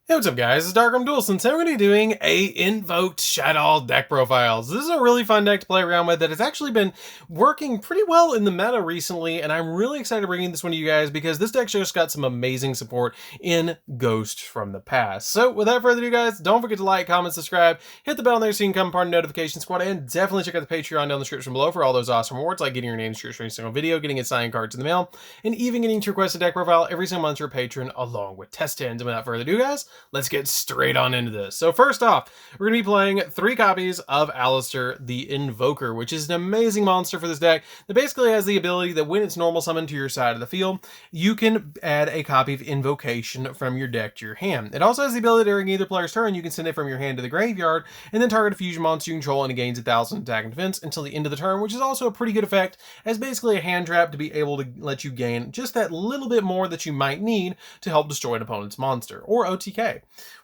Hey, what's up guys, it's DarkArmedDuelist, and today we're going to be doing a Invoked Shaddoll deck profiles. This is a really fun deck to play around with that has actually been working pretty well in the meta recently, and I'm really excited to bring this one to you guys because this deck just got some amazing support in Ghost from the past. So without further ado guys, don't forget to like, comment, subscribe, hit the bell there so you can become part of the notification squad, and definitely check out the Patreon down in the description below for all those awesome rewards like getting your name to every single video, getting a signed cards in the mail, and even getting to request a deck profile every single month to your patron along with test tins. And without further ado guys, let's get straight on into this. So first off, we're going to be playing 3 copies of Alistair the Invoker, which is an amazing monster for this deck that basically has the ability that when it's normal summoned to your side of the field, you can add a copy of Invocation from your deck to your hand. It also has the ability during either player's turn, you can send it from your hand to the graveyard and then target a fusion monster you control and it gains 1,000 attack and defense until the end of the turn, which is also a pretty good effect as basically a hand trap to be able to let you gain just that little bit more that you might need to help destroy an opponent's monster, or OTK.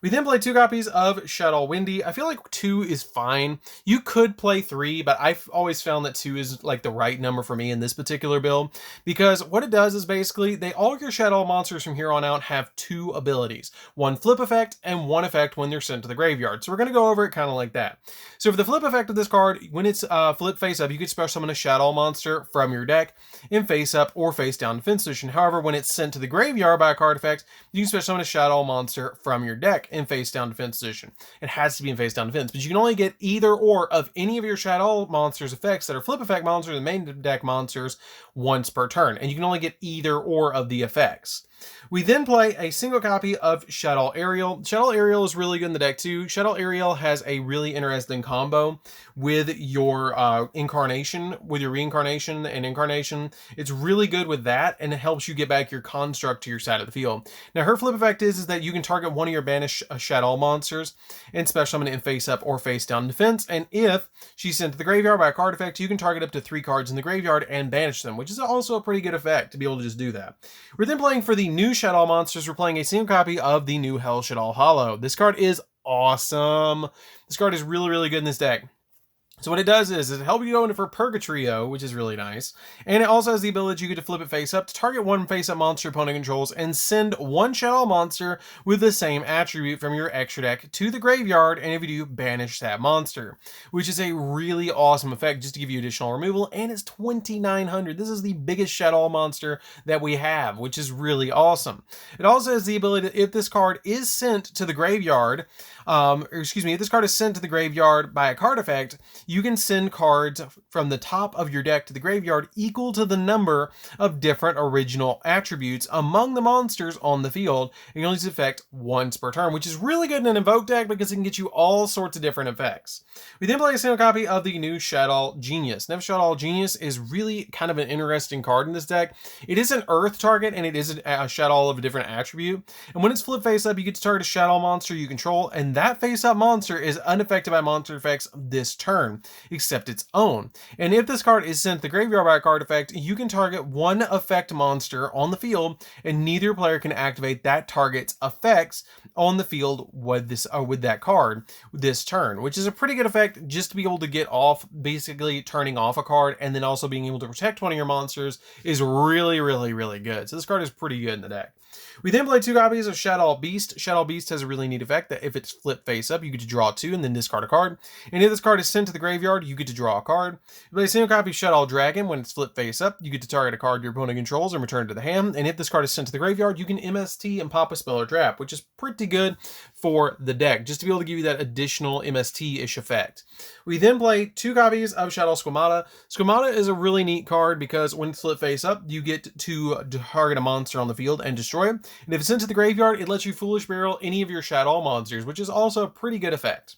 We then play 2 copies of Shaddoll Windy. I feel like 2 is fine. You could play 3, but I've always found that 2 is like the right number for me in this particular build, because what it does is basically all your Shaddoll monsters from here on out have 2 abilities. One flip effect and one effect when they're sent to the graveyard. So we're going to go over it kind of like that. So for the flip effect of this card, when it's flip face up, you could special summon a Shaddoll monster from your deck in face up or face down defense position. However, when it's sent to the graveyard by a card effect, you can special summon a Shaddoll monster from your deck in face down defense position. It has to be in face down defense, but you can only get either or of any of your Shaddoll monsters effects that are flip effect monsters and main deck monsters once per turn, and you can only get either or of the effects. We then play a single copy of Shaddoll Ariel. Shaddoll Ariel is really good in the deck too. Shaddoll Ariel has a really interesting combo with your incarnation, with your reincarnation and incarnation. It's really good with that, and it helps you get back your construct to your side of the field. Now her flip effect is that you can target one of your banished Shaddoll monsters and special summon it in face up or face down defense, and if she's sent to the graveyard by a card effect, you can target up to 3 cards in the graveyard and banish them, which is also a pretty good effect to be able to just do that. We're then playing for the new Shaddoll monsters. We're playing a single copy of the new Hell Shaddoll Hollow. This card is awesome. This card is really good in this deck. So what it does is it helps you go into for Purgatrio, which is really nice. And it also has the ability you get to flip it face up to target one face up monster opponent controls and send one Shaddoll monster with the same attribute from your extra deck to the graveyard, and if you do, banish that monster, which is a really awesome effect just to give you additional removal, and it's 2,900. This is the biggest Shaddoll monster that we have, which is really awesome. It also has the ability that if this card is sent to the graveyard, if this card is sent to the graveyard by a card effect, you can send cards from the top of your deck to the graveyard equal to the number of different original attributes among the monsters on the field, and you only use the effect once per turn, which is really good in an Invoke deck because it can get you all sorts of different effects. We then play a single copy of the new Shaddoll Genius. Now Shaddoll Genius is really kind of an interesting card in this deck. It is an Earth target, and it is a Shaddoll of a different attribute, and when it's flip face up, you get to target a Shaddoll monster you control, and that face up monster is unaffected by monster effects this turn, except its own. And if this card is sent to the graveyard by a card effect, you can target one effect monster on the field, and neither player can activate that target's effects on the field with that card this turn, which is a pretty good effect just to be able to get off, basically turning off a card and then also being able to protect one of your monsters is really good. So this card is pretty good in the deck. We then play 2 copies of Shaddoll Beast. Shaddoll Beast has a really neat effect that if it's flip face up, you get to draw 2 and then discard a card. And if this card is sent to the graveyard, you get to draw a card. We play a single copy of Shaddoll Dragon. When it's flip face up, you get to target a card your opponent controls and return it to the hand. And if this card is sent to the graveyard, you can MST and pop a spell or trap, which is pretty good for the deck, just to be able to give you that additional MST-ish effect. We then play 2 copies of Shaddoll Squamata. Squamata is a really neat card because when it's flip face up, you get to target a monster on the field and destroy it. And if it's sent to the graveyard, it lets you Foolish Barrel any of your Shaddoll monsters, which is also a pretty good effect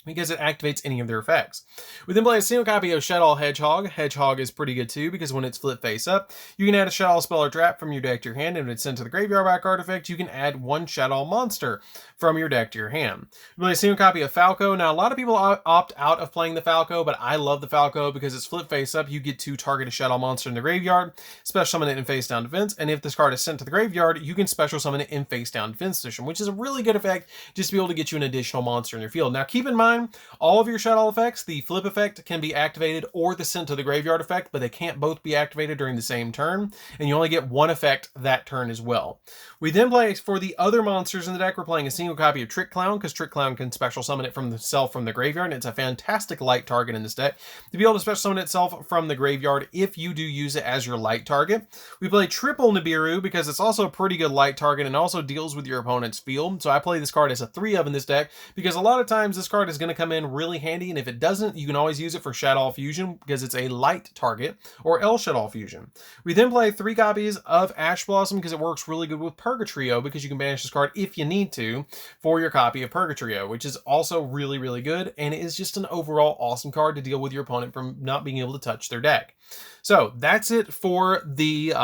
because it activates any of their effects. We then play a single copy of Shaddoll Hedgehog. Hedgehog is pretty good too because when it's flip face up, you can add a Shaddoll spell or trap from your deck to your hand, and when it's sent to the graveyard by a card effect, you can add one Shaddoll monster from your deck to your hand. We play a single copy of Falco. Now a lot of people opt out of playing the Falco, but I love the Falco because it's flip face up. You get to target a Shaddoll monster in the graveyard, special summon it in face down defense, and if this card is sent to the graveyard, you can special summon it in face down defense position, which is a really good effect just to be able to get you an additional monster in your field. Now keep in mind fine. All of your Shaddoll effects, the flip effect can be activated, or the sent to the graveyard effect, but they can't both be activated during the same turn, and you only get one effect that turn as well. We then play, for the other monsters in the deck, we're playing a single copy of Trick Clown, because Trick Clown can special summon it from the graveyard, and it's a fantastic light target in this deck to be able to special summon itself from the graveyard if you do use it as your light target. We play Triple Nibiru because it's also a pretty good light target and also deals with your opponent's field. So I play this card as a 3-of in this deck because a lot of times this card is going to come in really handy, and if it doesn't, you can always use it for Shaddoll Fusion because it's a light target, or El Shaddoll Fusion. We then play 3 copies of Ash Blossom because it works really good with Purgatrio, because you can banish this card if you need to for your copy of Purgatrio, which is also really, really good, and it is just an overall awesome card to deal with your opponent from not being able to touch their deck. So that's it for the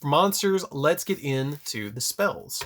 monsters. Let's get into the spells.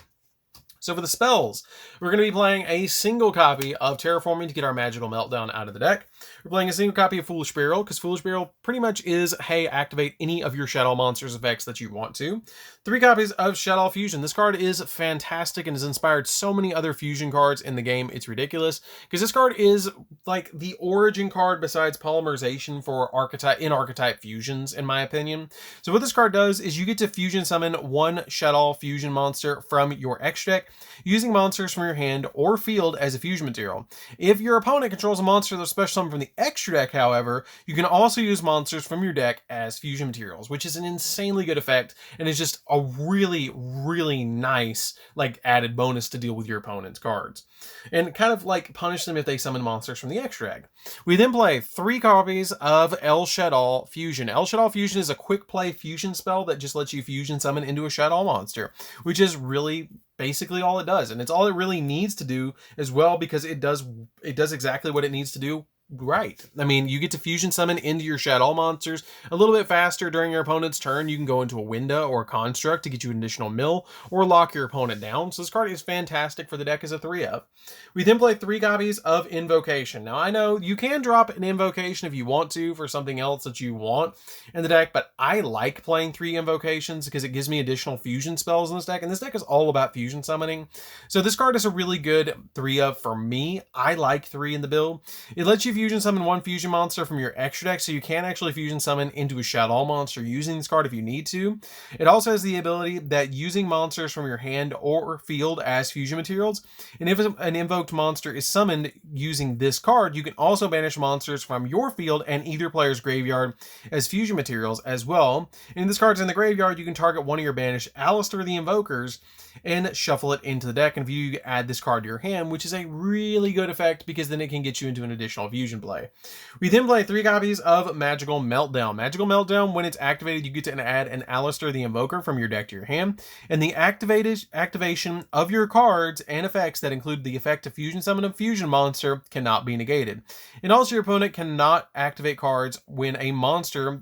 So for the spells, we're going to be playing a single copy of Terraforming to get our Magical Meltdown out of the deck. We're playing a single copy of Foolish Burial, because Foolish Burial pretty much is, hey, activate any of your Shaddoll monsters effects that you want to. 3 copies of Shaddoll Fusion. This card is fantastic and has inspired so many other fusion cards in the game. It's ridiculous, because this card is like the origin card besides Polymerization for archetype fusions, in my opinion. So what this card does is you get to fusion summon 1 Shaddoll Fusion monster from your extra deck, using monsters from your hand or field as a fusion material. If your opponent controls a monster that's special summoned from the extra deck, however, you can also use monsters from your deck as fusion materials, which is an insanely good effect and is just a really, really nice like added bonus to deal with your opponent's cards, and kind of like punish them if they summon monsters from the extra deck. We then play 3 copies of El Shaddoll Fusion. El Shaddoll Fusion is a quick play fusion spell that just lets you fusion summon into a Shaddoll monster, which is really basically all it does, and it's all it really needs to do as well, because it does exactly what it needs to do right. I mean, you get to fusion summon into your Shaddoll monsters a little bit faster during your opponent's turn. You can go into a window or a construct to get you an additional mill or lock your opponent down. So this card is fantastic for the deck as a 3-of. We then play 3 copies of Invocation. Now I know you can drop an Invocation if you want to for something else that you want in the deck, but I like playing 3 Invocations because it gives me additional fusion spells in this deck, and this deck is all about fusion summoning. So this card is a really good 3-of for me. I like 3 in the build. It lets you fusion summon 1 fusion monster from your extra deck, so you can actually fusion summon into a Shaddoll monster using this card if you need to. It also has the ability that using monsters from your hand or field as fusion materials, and if an invoked monster is summoned using this card, you can also banish monsters from your field and either player's graveyard as fusion materials as well. And if this card's in the graveyard, you can target one of your banished Alistair the Invokers and shuffle it into the deck, and you add this card to your hand, which is a really good effect because then it can get you into an additional fusion play. We then play 3 copies of Magical Meltdown. Magical Meltdown, when it's activated, you get to add an Alistair the Invoker from your deck to your hand, and the activation of your cards and effects that include the effect to fusion summon a fusion monster cannot be negated. And also your opponent cannot activate cards when a monster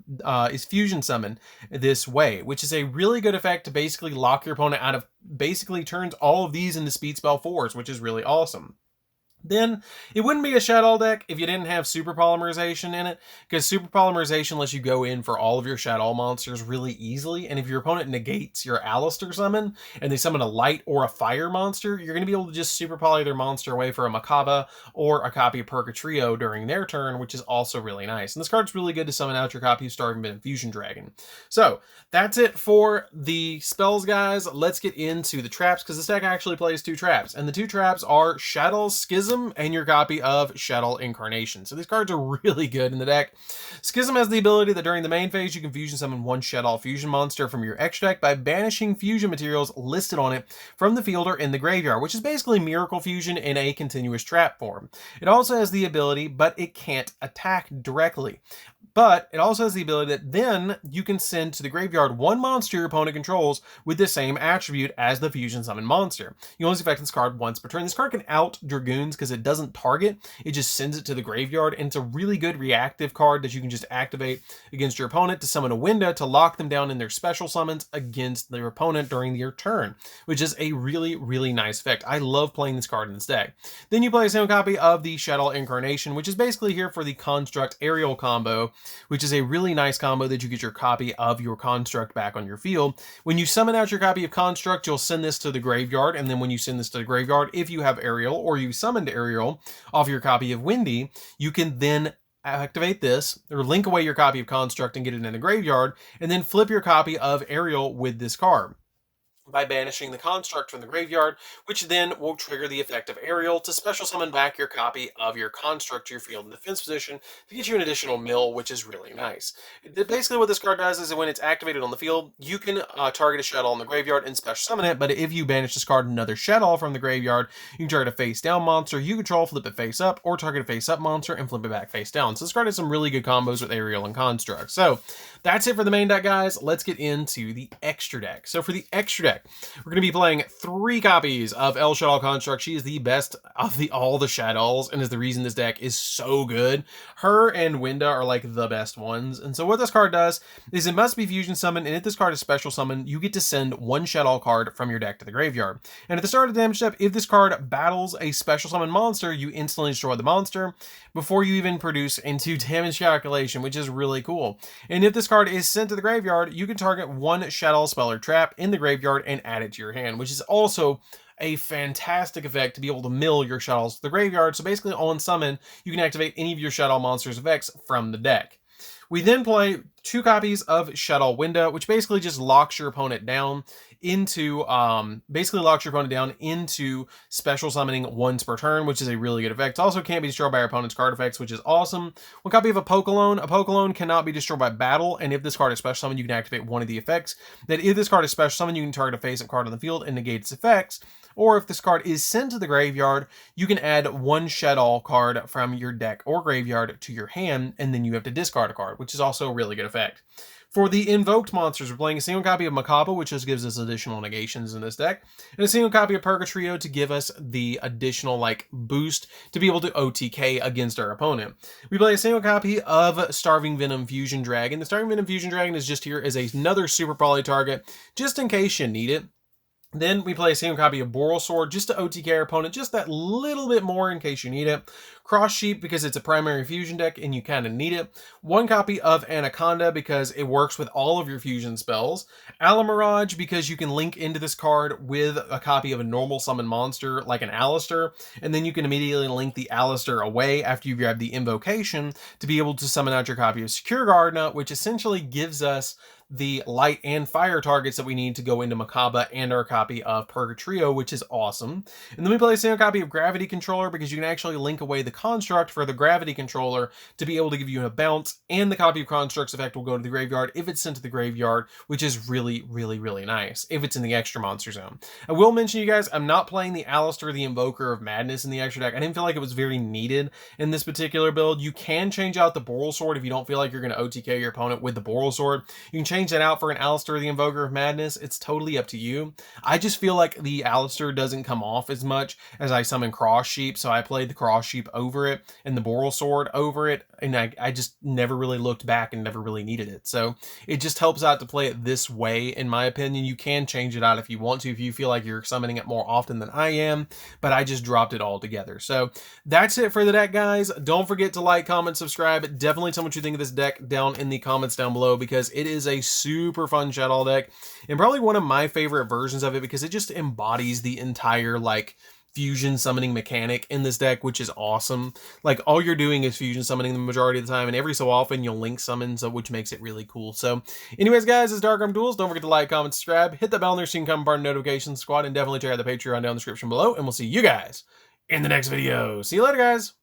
is fusion summoned this way, which is a really good effect to basically lock your opponent out of, basically turns all of these into speed spell 4s, which is really awesome. Then it wouldn't be a Shaddoll deck if you didn't have Super Polymerization in it, because Super Polymerization lets you go in for all of your Shaddoll monsters really easily, and if your opponent negates your Alistair summon and they summon a light or a fire monster, you're going to be able to just Super Poly their monster away for a Makaba or a copy of Purgatrio during their turn, which is also really nice. And this card's really good to summon out your copy of Starving Bit and Fusion Dragon. So that's it for the spells, guys. Let's get into the traps, because this deck actually plays 2 traps, and the 2 traps are Shaddoll Schism and your copy of Shaddoll Incarnation. So these cards are really good in the deck. Schism has the ability that during the main phase you can fusion summon 1 Shaddoll fusion monster from your extra deck by banishing fusion materials listed on it from the field or in the graveyard, which is basically Miracle Fusion in a continuous trap form. It also has the ability, but it can't attack directly. But it also has the ability that then you can send to the graveyard 1 monster your opponent controls with the same attribute as the fusion summon monster. You only effect this card once per turn. This card can out Dragoons because it doesn't target, it just sends it to the graveyard, and it's a really good reactive card that you can just activate against your opponent to summon a window to lock them down in their special summons against their opponent during your turn, which is a really, really nice effect. I love playing this card in this deck. Then you play a single copy of the Shaddoll Incarnation, which is basically here for the Construct Aerial combo, which is a really nice combo that you get your copy of your construct back on your field. When you summon out your copy of construct, you'll send this to the graveyard, and then when you send this to the graveyard, if you have Aerial or you summoned Aerial off your copy of Windy, you can then activate this or link away your copy of construct and get it in the graveyard, and then flip your copy of Aerial with this card by banishing the construct from the graveyard, which then will trigger the effect of Aerial to special summon back your copy of your construct to your field and defense position to get you an additional mill, which is really nice. Basically what this card does is that when it's activated on the field, you can target a Shaddoll in the graveyard and special summon it, but if you banish this card another Shaddoll from the graveyard, you can target a face down monster you control, flip it face up, or target a face up monster and flip it back face down. So this card has some really good combos with Aerial and construct. So that's it for the main deck, guys. Let's get into the extra deck. So for the extra deck, we're going to be playing 3 copies of El Shaddoll Construct. She is the best of all the Shaddolls and is the reason this deck is so good. Her and Winda are like the best ones. And so what this card does is it must be fusion summoned, and if this card is special summoned, you get to send 1 Shaddoll card from your deck to the graveyard. And at the start of the damage step, if this card battles a special summon monster, you instantly destroy the monster before you even produce into damage calculation, which is really cool. And if this card is sent to the graveyard, you can target 1 Shaddoll spell or trap in the graveyard and add it to your hand, which is also a fantastic effect to be able to mill your Shaddolls to the graveyard. So basically on summon, you can activate any of your Shaddoll monsters effects from the deck. We then play 2 copies of Shaddoll Winda, which basically just locks your opponent down into special summoning once per turn, which is a really good effect. It also can't be destroyed by your opponent's card effects, which is awesome. 1 copy of a Pokelone. A Pokelone cannot be destroyed by battle, and if this card is special summoned, you can activate one of the effects. That if this card is special summoned, you can target a face-up card on the field and negate its effects. Or if this card is sent to the graveyard, you can add 1 Shaddoll card from your deck or graveyard to your hand, and then you have to discard a card, which is also a really good effect. For the invoked monsters, we're playing a single copy of Macabre, which just gives us additional negations in this deck, and a single copy of Purgatrio to give us the additional boost to be able to OTK against our opponent. We play a single copy of Starving Venom Fusion Dragon. The Starving Venom Fusion Dragon is just here as another super poly target, just in case you need it. Then we play a single copy of Boral Sword just to OTK our opponent, just that little bit more in case you need it. Cross Sheep because it's a primary fusion deck and you kind of need it. 1 copy of Anaconda because it works with all of your fusion spells. Alamirage because you can link into this card with a copy of a normal summon monster like an Alistair, and then you can immediately link the Alistair away after you grab the invocation to be able to summon out your copy of Secure Gardener, which essentially gives us the light and fire targets that we need to go into Macabre and our copy of Purgatrio, which is awesome. And then we play a single copy of Gravity Controller because you can actually link away the construct for the Gravity Controller to be able to give you a bounce, and the copy of Construct's effect will go to the graveyard if it's sent to the graveyard, which is really, really, really nice if it's in the extra monster zone. I will mention, you guys, I'm not playing the Alistair the Invoker of Madness in the extra deck. I didn't feel like it was very needed in this particular build. You can change out the Boral Sword if you don't feel like you're going to OTK your opponent with the Boral Sword. You can change that out for an Alistair the Invoker of Madness. It's totally up to you. I just feel like the Alistair doesn't come off as much as I summon Cross Sheep, so I played the Cross Sheep over it and the Boral Sword over it, and I just never really looked back and never really needed it. So it just helps out to play it this way, in my opinion. You can change it out if you want to, if you feel like you're summoning it more often than I am, but I just dropped it all together. So that's it for the deck, guys. Don't forget to like, comment, subscribe. Definitely tell me what you think of this deck down in the comments down below, because it is a super fun Shaddoll deck and probably one of my favorite versions of it, because it just embodies the entire fusion summoning mechanic in this deck, which is awesome. All you're doing is fusion summoning the majority of the time, and every so often you'll link summon, so which makes it really cool. So anyways, guys, it's DarkArmedDuelist. Don't forget to like, comment, subscribe, hit that bell there so you can become part of the notification squad, and definitely check out the Patreon down in the description below, and we'll see you guys in the next video. See you later, guys.